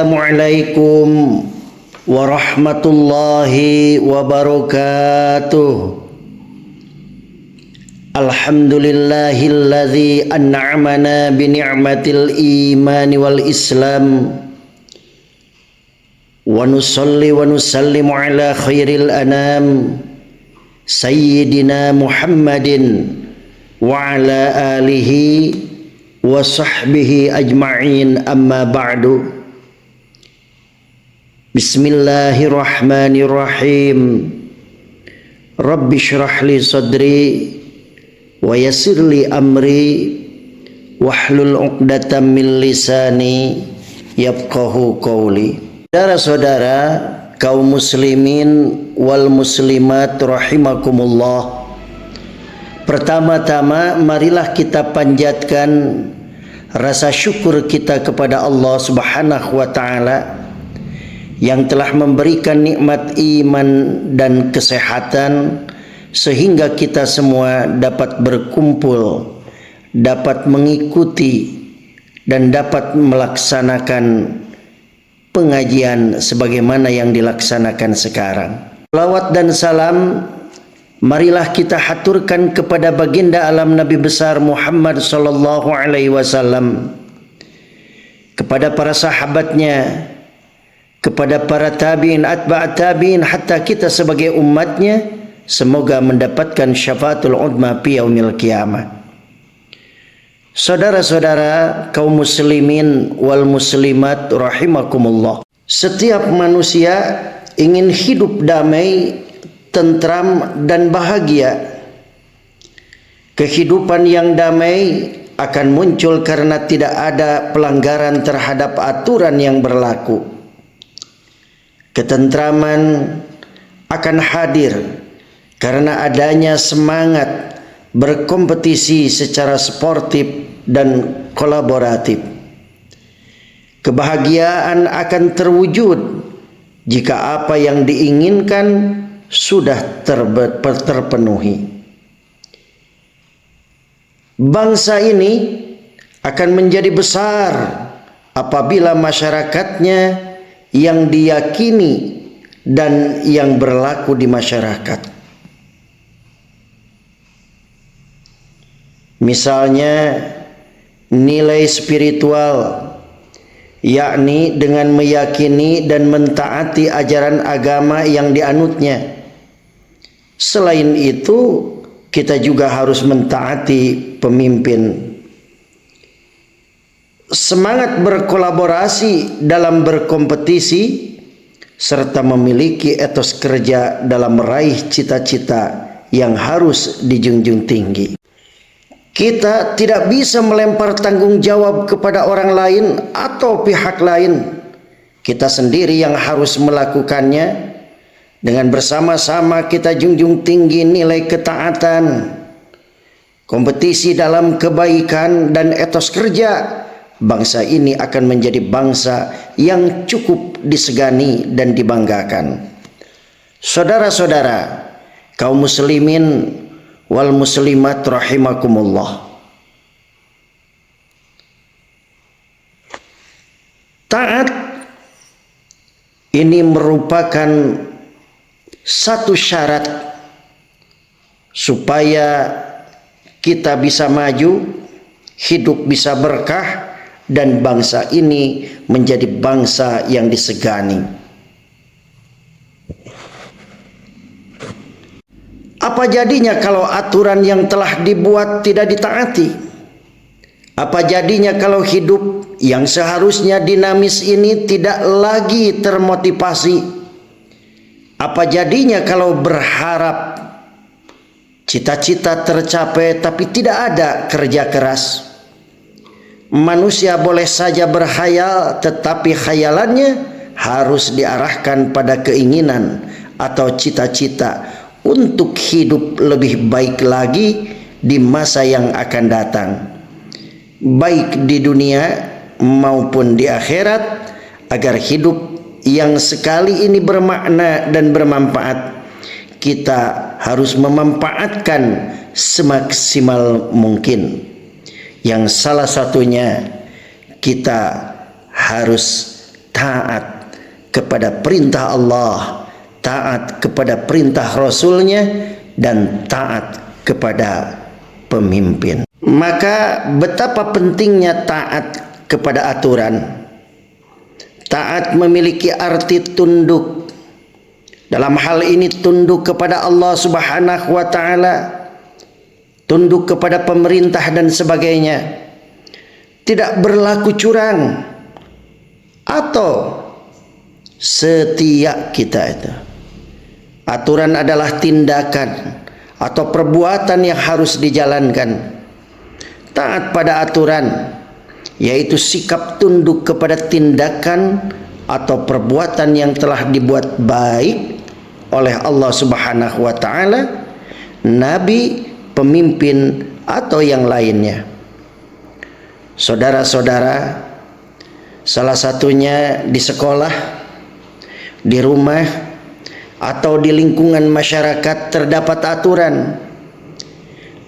Assalamualaikum warahmatullahi wabarakatuh. Alhamdulillahilladzi an'amana bi ni'matil iman wal islam. Wa nusalli wa nusallimu ala khairil anam sayyidina Muhammadin wa ala alihi wa sahbihi ajma'in, amma ba'du. Bismillahirrahmanirrahim. Rabbi syrah li sadri wa yassir li amri wahlul 'uqdatam min lisani yafqahu qawli. Saudara-saudara kaum muslimin wal muslimat rahimakumullah, pertama-tama marilah kita panjatkan rasa syukur kita kepada Allah Subhanahu wa taala yang telah memberikan nikmat iman dan kesehatan sehingga kita semua dapat berkumpul, dapat mengikuti dan dapat melaksanakan pengajian sebagaimana yang dilaksanakan sekarang. Salawat dan salam marilah kita haturkan kepada baginda alam Nabi besar Muhammad sallallahu alaihi wasallam, kepada para sahabatnya, kepada para tabi'in, atba'at tabi'in, hatta kita sebagai umatnya semoga mendapatkan syafaatul udma fi yaumil qiyamah. Saudara-saudara kaum muslimin wal muslimat rahimakumullah, setiap manusia ingin hidup damai, tentram dan bahagia. Kehidupan yang damai akan muncul karena tidak ada pelanggaran terhadap aturan yang berlaku. Ketentraman akan hadir karena adanya semangat berkompetisi secara sportif dan kolaboratif. Kebahagiaan akan terwujud jika apa yang diinginkan sudah terpenuhi. Bangsa ini akan menjadi besar apabila masyarakatnya yang diyakini dan yang berlaku di masyarakat. Misalnya nilai spiritual, yakni dengan meyakini dan mentaati ajaran agama yang dianutnya. Selain itu, kita juga harus mentaati pemimpin. Semangat berkolaborasi dalam berkompetisi serta memiliki etos kerja dalam meraih cita-cita yang harus dijunjung tinggi. Kita tidak bisa melempar tanggung jawab kepada orang lain atau pihak lain. Kita sendiri yang harus melakukannya. Dengan bersama-sama kita junjung tinggi nilai ketaatan, kompetisi dalam kebaikan dan etos kerja. Bangsa ini akan menjadi bangsa yang cukup disegani dan dibanggakan. Saudara-saudara kaum muslimin wal muslimat rahimakumullah, taat ini merupakan satu syarat supaya kita bisa maju, hidup bisa berkah, dan bangsa ini menjadi bangsa yang disegani. Apa jadinya kalau aturan yang telah dibuat tidak ditaati? Apa jadinya kalau hidup yang seharusnya dinamis ini tidak lagi termotivasi? Apa jadinya kalau berharap cita-cita tercapai tapi tidak ada kerja keras? Manusia boleh saja berkhayal, tetapi khayalannya harus diarahkan pada keinginan atau cita-cita untuk hidup lebih baik lagi di masa yang akan datang, baik di dunia maupun di akhirat, agar hidup yang sekali ini bermakna dan bermanfaat. Kita harus memanfaatkan semaksimal mungkin. Yang salah satunya kita harus taat kepada perintah Allah, taat kepada perintah Rasulnya, dan taat kepada pemimpin. Maka betapa pentingnya taat kepada aturan. Taat memiliki arti tunduk. Dalam hal ini tunduk kepada Allah Subhanahu wa taala, tunduk kepada pemerintah dan sebagainya. Tidak berlaku curang atau setia kita itu. Aturan adalah tindakan atau perbuatan yang harus dijalankan. Taat pada aturan yaitu sikap tunduk kepada tindakan atau perbuatan yang telah dibuat baik oleh Allah Subhanahu wa taala, nabi, pemimpin atau yang lainnya. Saudara-saudara, salah satunya di sekolah, di rumah, atau di lingkungan masyarakat terdapat aturan.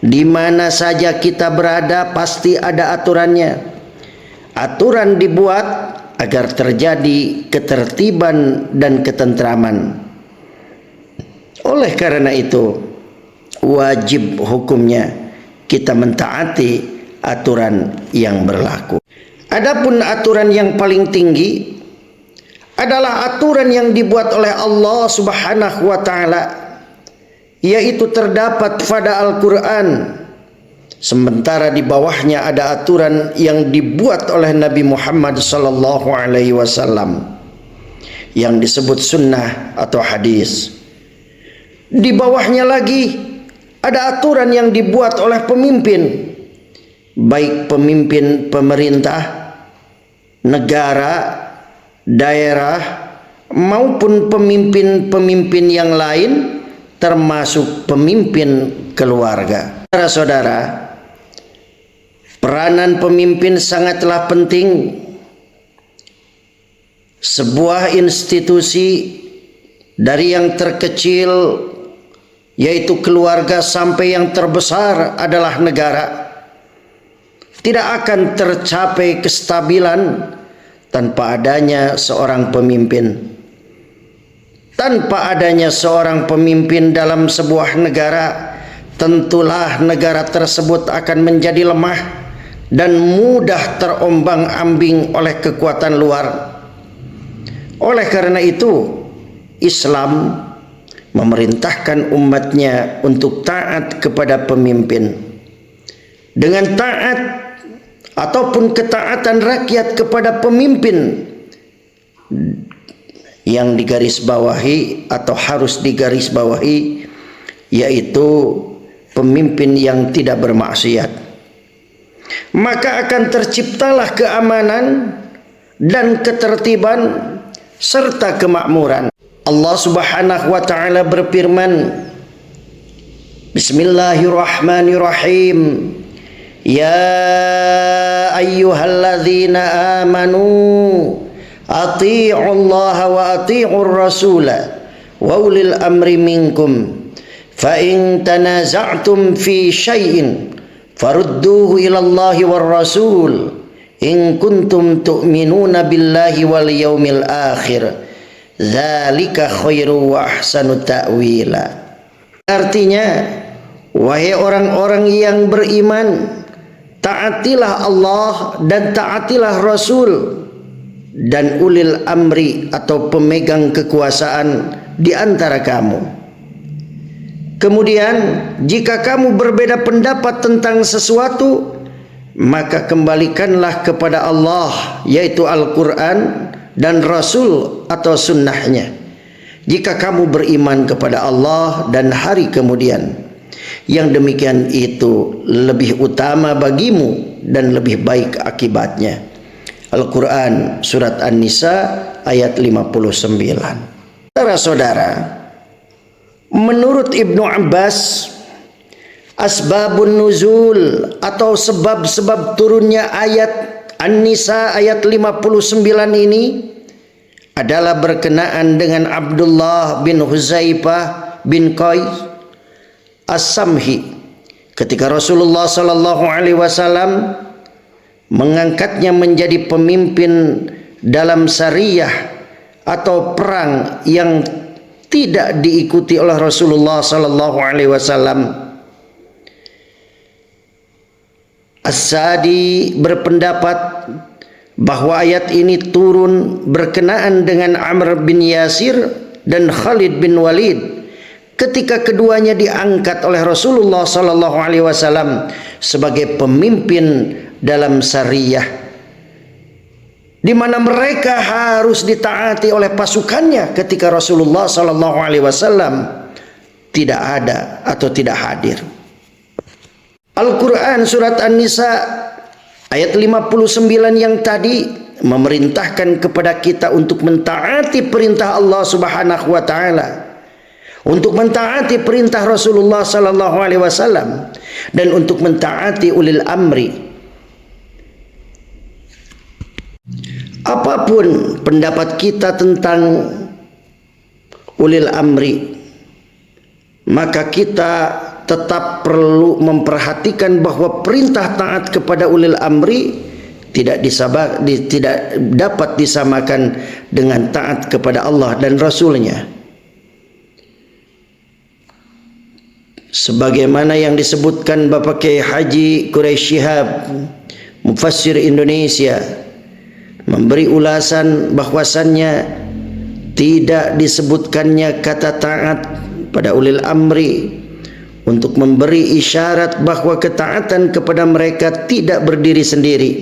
Di mana saja kita berada pasti ada aturannya. Aturan dibuat agar terjadi ketertiban dan ketentraman. Oleh karena itu, wajib hukumnya kita mentaati aturan yang berlaku. Adapun aturan yang paling tinggi adalah aturan yang dibuat oleh Allah Subhanahu wa taala, yaitu terdapat pada Al-Quran. Sementara di bawahnya ada aturan yang dibuat oleh Nabi Muhammad sallallahu alaihi wasallam yang disebut sunnah atau hadis. Di bawahnya lagi ada aturan yang dibuat oleh pemimpin, baik pemimpin pemerintah, negara, daerah, maupun pemimpin-pemimpin yang lain, termasuk pemimpin keluarga. Saudara-saudara, peranan pemimpin sangatlah penting. Sebuah institusi dari yang terkecil yaitu keluarga sampai yang terbesar adalah negara, tidak akan tercapai kestabilan tanpa adanya seorang pemimpin. Tanpa adanya seorang pemimpin dalam sebuah negara, tentulah negara tersebut akan menjadi lemah dan mudah terombang-ambing oleh kekuatan luar. Oleh karena itu, Islam memerintahkan umatnya untuk taat kepada pemimpin. Dengan taat ataupun ketaatan rakyat kepada pemimpin yang digarisbawahi atau harus digarisbawahi, yaitu pemimpin yang tidak bermaksiat, maka akan terciptalah keamanan dan ketertiban serta kemakmuran. Allah Subhanahu wa taala berfirman, Bismillahirrahmanirrahim. Ya ayyuhalladzina amanu ati'ullaha wa ati'ur rasula wa ulil amri minkum fa in tanaza'tum fi syai'in farudduhu ilallahi war rasul in kuntum tu'minuna billahi wal yaumil akhir dzalika khairu wa ahsanu ta'wila. Artinya, wahai orang-orang yang beriman, taatilah Allah dan taatilah Rasul dan ulil amri atau pemegang kekuasaan di antara kamu. Kemudian, jika kamu berbeda pendapat tentang sesuatu, maka kembalikanlah kepada Allah, yaitu Al-Quran dan Rasul atau sunnahnya. Jika kamu beriman kepada Allah dan hari kemudian, yang demikian itu lebih utama bagimu dan lebih baik akibatnya. Al-Quran surat An-Nisa ayat 59. Saudara-saudara, menurut Ibnu Abbas, asbabun nuzul atau sebab-sebab turunnya ayat An-Nisa ayat 59 ini adalah berkenaan dengan Abdullah bin Huzaifah bin Qais As-Samhi ketika Rasulullah sallallahu alaihi wasallam mengangkatnya menjadi pemimpin dalam sariyah atau perang yang tidak diikuti oleh Rasulullah sallallahu alaihi wasallam. As-Sadi berpendapat bahwa ayat ini turun berkenaan dengan Amr bin Yasir dan Khalid bin Walid ketika keduanya diangkat oleh Rasulullah sallallahu alaihi wasallam sebagai pemimpin dalam sariyah, di mana mereka harus ditaati oleh pasukannya ketika Rasulullah sallallahu alaihi wasallam tidak ada atau tidak hadir. Al-Quran surat An-Nisa ayat 59 yang tadi memerintahkan kepada kita untuk mentaati perintah Allah Subhanahu wa taala, untuk mentaati perintah Rasulullah sallallahu alaihi wasallam, dan untuk mentaati ulil amri. Apapun pendapat kita tentang ulil amri, maka kita tetap perlu memperhatikan bahwa perintah taat kepada ulil amri tidak dapat disamakan dengan taat kepada Allah dan Rasulnya. Sebagaimana yang disebutkan Bapak Kiai Haji Quraisy Shihab, mufassir Indonesia, memberi ulasan bahwasannya tidak disebutkannya kata taat pada ulil amri untuk memberi isyarat bahwa ketaatan kepada mereka tidak berdiri sendiri,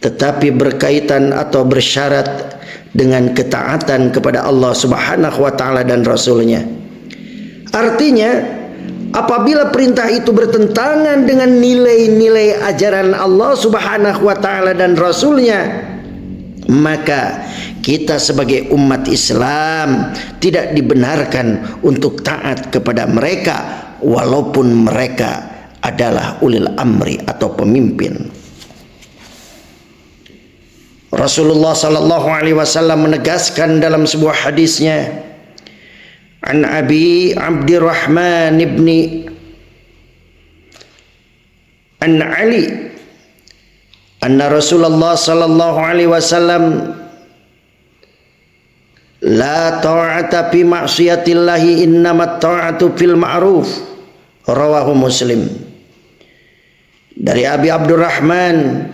tetapi berkaitan atau bersyarat dengan ketaatan kepada Allah Subhanahu wa taala dan Rasulnya. Artinya, apabila perintah itu bertentangan dengan nilai-nilai ajaran Allah Subhanahu wa taala dan Rasulnya, maka kita sebagai umat Islam tidak dibenarkan untuk taat kepada mereka, walaupun mereka adalah ulil amri atau pemimpin. Rasulullah sallallahu alaihi wasallam menegaskan dalam sebuah hadisnya, an Abi Abdurrahman ibni an Ali anna Rasulullah sallallahu alaihi wasallam la ta'ata fi ma'siyatillahi innamat ta'atu fil ma'ruf, rawahu Muslim. Dari Abi Abdurrahman,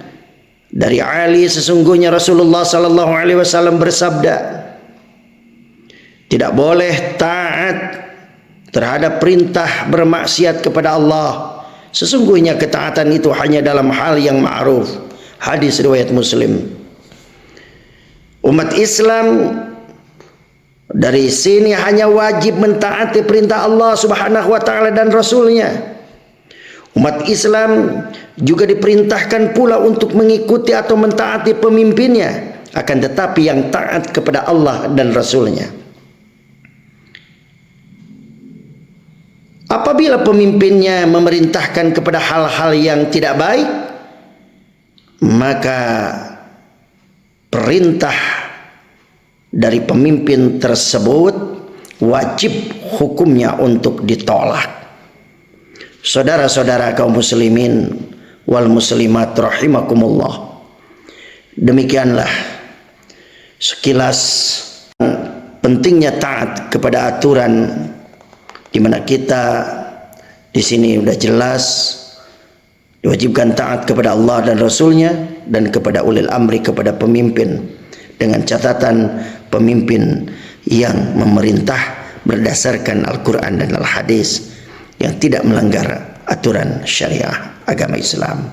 dari Ali, sesungguhnya Rasulullah sallallahu alaihi wasallam bersabda, tidak boleh taat terhadap perintah bermaksiat kepada Allah, sesungguhnya ketaatan itu hanya dalam hal yang ma'ruf. Hadis riwayat Muslim. Umat Islam dari sini hanya wajib mentaati perintah Allah Subhanahu wa taala dan Rasulnya. Umat Islam juga diperintahkan pula untuk mengikuti atau mentaati pemimpinnya, akan tetapi yang taat kepada Allah dan Rasulnya. Apabila pemimpinnya memerintahkan kepada hal-hal yang tidak baik, maka perintah dari pemimpin tersebut wajib hukumnya untuk ditolak. Saudara-saudara kaum muslimin wal muslimat rahimakumullah, demikianlah sekilas pentingnya taat kepada aturan, di mana kita di sini sudah jelas diwajibkan taat kepada Allah dan Rasulnya dan kepada ulil amri, kepada pemimpin, dengan catatan pemimpin yang memerintah berdasarkan Al-Quran dan Al-Hadis, yang tidak melanggar aturan syariah agama Islam.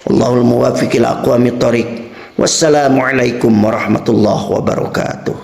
Wallahul muwaffiq ila aqwamit thoriq. Wassalamualaikum warahmatullahi wabarakatuh.